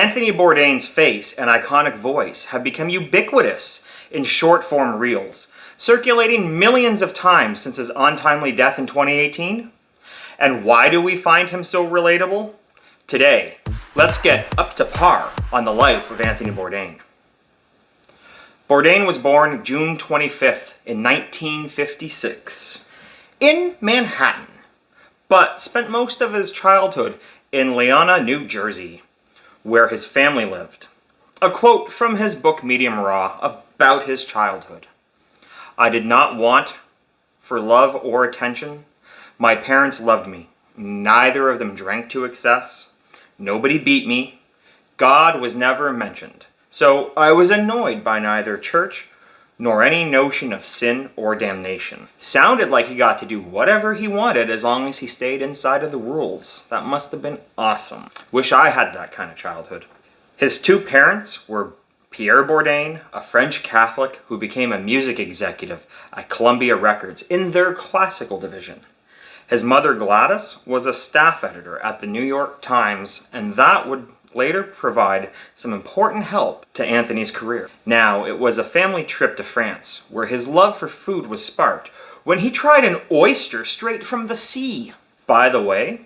Anthony Bourdain's face and iconic voice have become ubiquitous in short-form reels, circulating millions of times since his untimely death in 2018. And why do we find him so relatable? Today, let's get up to par on the life of Anthony Bourdain. Bourdain was born June 25th in 1956 in Manhattan, but spent most of his childhood in Leona, New Jersey, where his family lived. A quote from his book Medium Raw about his childhood. "I did not want for love or attention. My parents loved me. Neither of them drank to excess. Nobody beat me. God was never mentioned. So I was annoyed by neither church nor any notion of sin or damnation." Sounded like he got to do whatever he wanted as long as he stayed inside of the rules. That must have been awesome. Wish I had that kind of childhood. His two parents were Pierre Bourdain, a French Catholic who became a music executive at Columbia Records in their classical division. His mother Gladys was a staff editor at the New York Times, and that would later provide some important help to Anthony's career. Now, it was a family trip to France where his love for food was sparked when he tried an oyster straight from the sea. By the way,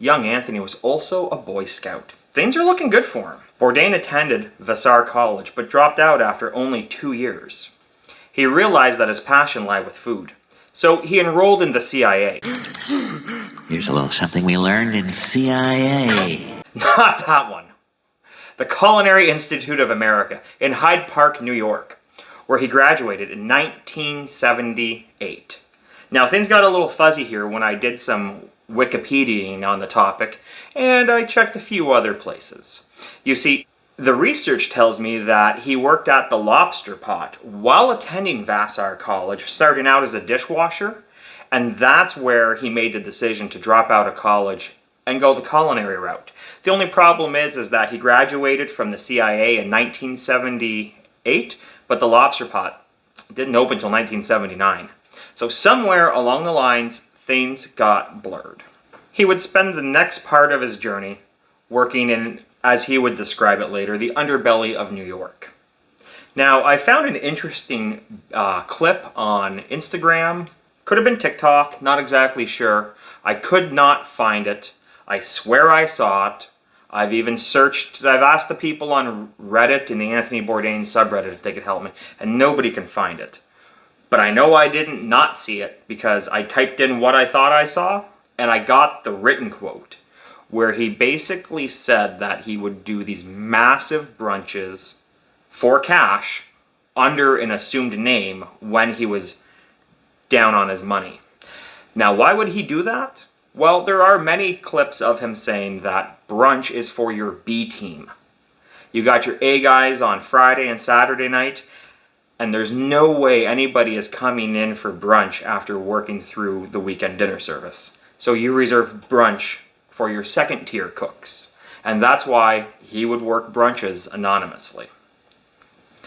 young Anthony was also a Boy Scout. Things are looking good for him. Bourdain attended Vassar College but dropped out after only 2 years. He realized that his passion lay with food, so he enrolled in the CIA. Here's a little something we learned in CIA. Not that one. The Culinary Institute of America in Hyde Park, New York, where he graduated in 1978. Now, things got a little fuzzy here when I did some Wikipediaing on the topic, and I checked a few other places. You see, the research tells me that he worked at the Lobster Pot while attending Vassar College, starting out as a dishwasher, and that's where he made the decision to drop out of college and go the culinary route. The only problem is that he graduated from the CIA in 1978, but the Lobster Pot didn't open until 1979. So somewhere along the lines, things got blurred. He would spend the next part of his journey working in, as he would describe it later, the underbelly of New York. Now, I found an interesting clip on Instagram. Could have been TikTok, not exactly sure. I could not find it. I swear I saw it. I've even searched, I've asked the people on Reddit in the Anthony Bourdain subreddit if they could help me, and nobody can find it. But I know I didn't not see it because I typed in what I thought I saw, and I got the written quote, where he basically said that he would do these massive brunches for cash under an assumed name when he was down on his money. Now, why would he do that? Well, there are many clips of him saying that brunch is for your B team. You got your A guys on Friday and Saturday night, and there's no way anybody is coming in for brunch after working through the weekend dinner service. So you reserve brunch for your second tier cooks. And that's why he would work brunches anonymously.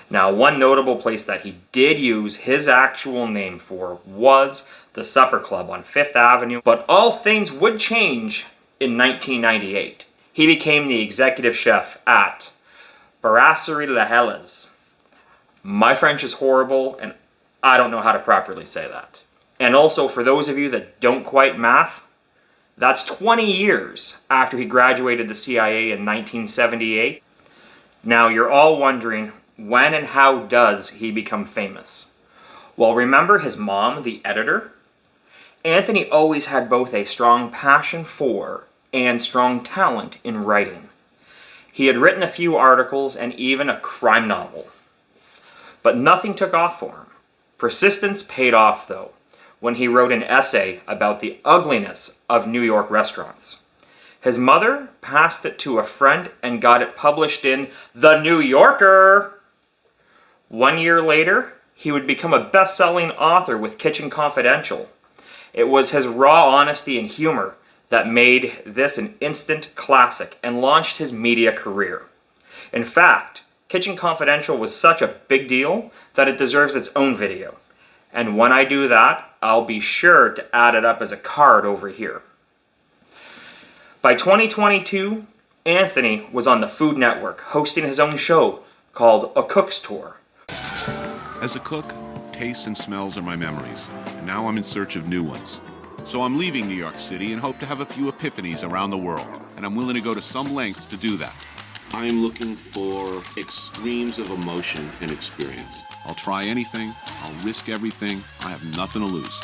Now, one notable place that he did use his actual name for was the Supper Club on Fifth Avenue, but all things would change in 1998. He became the executive chef at Brasserie Les Halles. My French is horrible, and I don't know how to properly say that. And also, for those of you that don't quite math, that's 20 years after he graduated the CIA in 1978. Now, you're all wondering, when and how does he become famous? Well, remember his mom, the editor? Anthony always had both a strong passion for and strong talent in writing. He had written a few articles and even a crime novel. But nothing took off for him. Persistence paid off, though, when he wrote an essay about the ugliness of New York restaurants. His mother passed it to a friend and got it published in The New Yorker. 1 year later, he would become a best-selling author with Kitchen Confidential. It was his raw honesty and humor that made this an instant classic and launched his media career. In fact, Kitchen Confidential was such a big deal that it deserves its own video. And when I do that, I'll be sure to add it up as a card over here. By 2022, Anthony was on the Food Network hosting his own show called A Cook's Tour. As a cook, tastes and smells are my memories, and now I'm in search of new ones. So I'm leaving New York City and hope to have a few epiphanies around the world, and I'm willing to go to some lengths to do that. I'm looking for extremes of emotion and experience. I'll try anything, I'll risk everything, I have nothing to lose.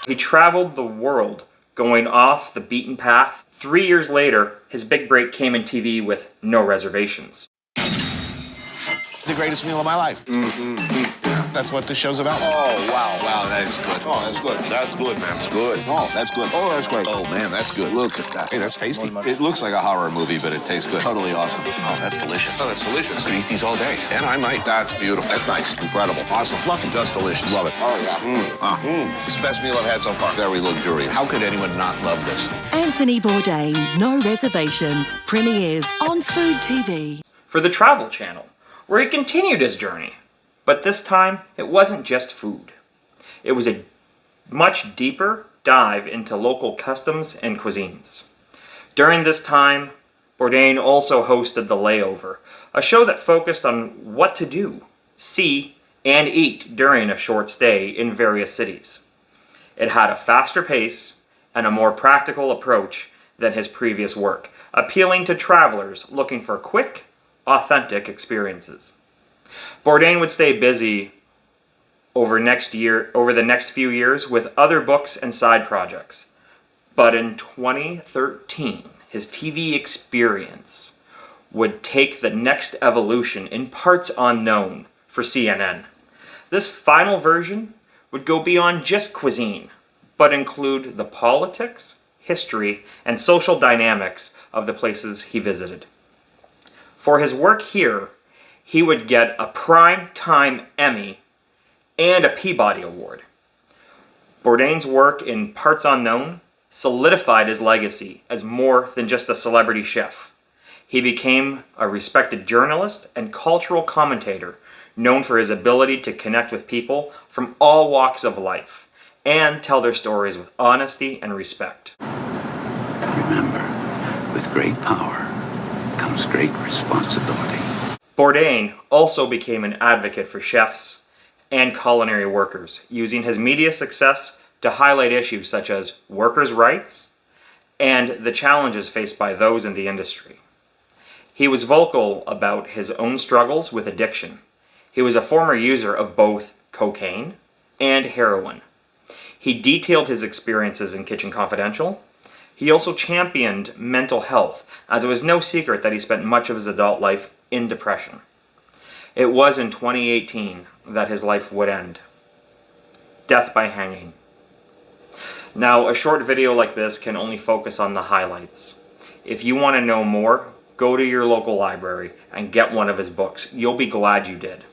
He traveled the world, going off the beaten path. 3 years later, his big break came in TV with No Reservations. The greatest meal of my life. That's what this show's about. Oh, wow, that is good. Oh, that's good. That's good, man. It's good. Oh, that's good. Oh, that's great. Oh, man, that's good. Look at that. Hey, that's tasty. It looks like a horror movie, but it tastes good. Totally awesome. Oh, that's delicious. Oh, that's delicious. I could eat these all day. And I might. That's beautiful. That's nice. Incredible. Awesome. Fluffy. Just delicious. Love it. Oh, yeah. It's the best meal I've had so far. Very luxurious. How could anyone not love this? Anthony Bourdain, No Reservations, premieres on Food TV. For the Travel Channel, where he continued his journey. But this time, it wasn't just food. It was a much deeper dive into local customs and cuisines. During this time, Bourdain also hosted The Layover, a show that focused on what to do, see, and eat during a short stay in various cities. It had a faster pace and a more practical approach than his previous work, appealing to travelers looking for quick, authentic experiences. Bourdain would stay busy over the next few years with other books and side projects. But in 2013, his TV experience would take the next evolution in parts unknown for CNN. This final version would go beyond just cuisine, but include the politics, history, and social dynamics of the places he visited. For his work here, he would get a Prime Time Emmy and a Peabody Award. Bourdain's work in Parts Unknown solidified his legacy as more than just a celebrity chef. He became a respected journalist and cultural commentator, known for his ability to connect with people from all walks of life and tell their stories with honesty and respect. Remember, with great power comes great responsibility. Bourdain also became an advocate for chefs and culinary workers, using his media success to highlight issues such as workers' rights and the challenges faced by those in the industry. He was vocal about his own struggles with addiction. He was a former user of both cocaine and heroin. He detailed his experiences in Kitchen Confidential. He also championed mental health, as it was no secret that he spent much of his adult life in depression. It was in 2018 that his life would end. Death by hanging. Now, a short video like this can only focus on the highlights. If you want to know more, go to your local library and get one of his books. You'll be glad you did.